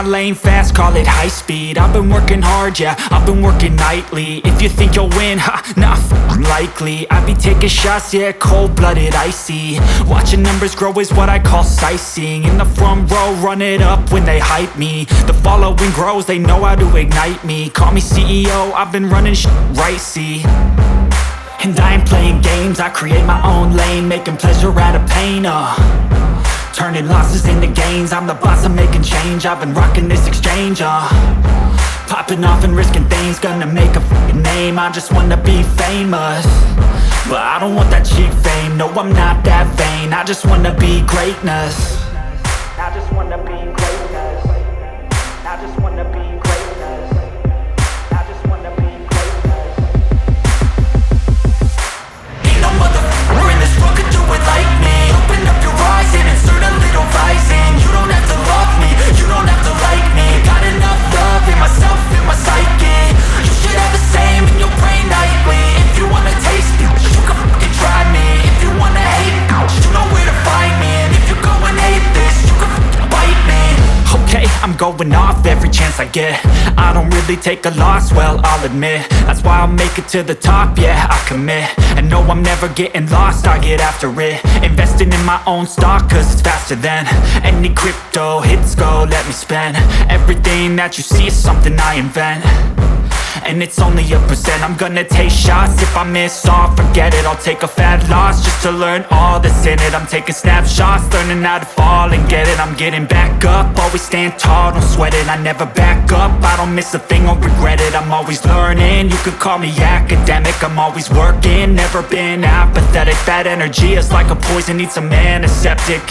lane fast, call it high speed. I've been working hard, yeah, I've been working nightly. If you think you'll win, ha, not likely. I be taking shots, yeah, cold-blooded, icy. Watching numbers grow is what I call sightseeing. In the front row, run it up when they hype me. The following grows, they know how to ignite me. Call me CEO, I've been running right, see. And I ain't playing games, I create my own lane, making pleasure out of pain, turning losses into gains. I'm the boss, I'm making change. I've been rocking this exchange, popping off and risking things. Gonna make a f***ing name. I just wanna be famous, but I don't want that cheap fame. No, I'm not that vain. I just wanna be greatness. I just wanna be greatness. I just wanna be greatness. I just wanna be greatness. Ain't no motherfucker in this world could do it like me. Open up your eyes and insert a little rising. You don't have to love me, you don't have to like me. Got enough love in myself, in my psyche. You should have the same in your brain nightly. If you wanna taste me, you can fucking try me. If you wanna hate me, you know where to find me. And if you go and hate this, you can fucking bite me. Okay, I'm going off every chance I get. I don't really take a loss, well, I'll admit. That's why I'll make it to the top, yeah, I commit. And no, I'm never getting lost, I get after it. Investing in my own stock, cause it's faster than any crypto hits go, let me spend. Everything that you see is something I invent, and it's only a percent. I'm gonna take shots, if I miss all, forget it. I'll take a fat loss just to learn all that's in it. I'm taking snapshots, learning how to fall and get it. I'm getting back up, always stand tall, don't sweat it. I never back up, I don't miss a thing or regret it. I'm always learning, you could call me academic. I'm always working, never been apathetic. That energy is like a poison, needs some antiseptic.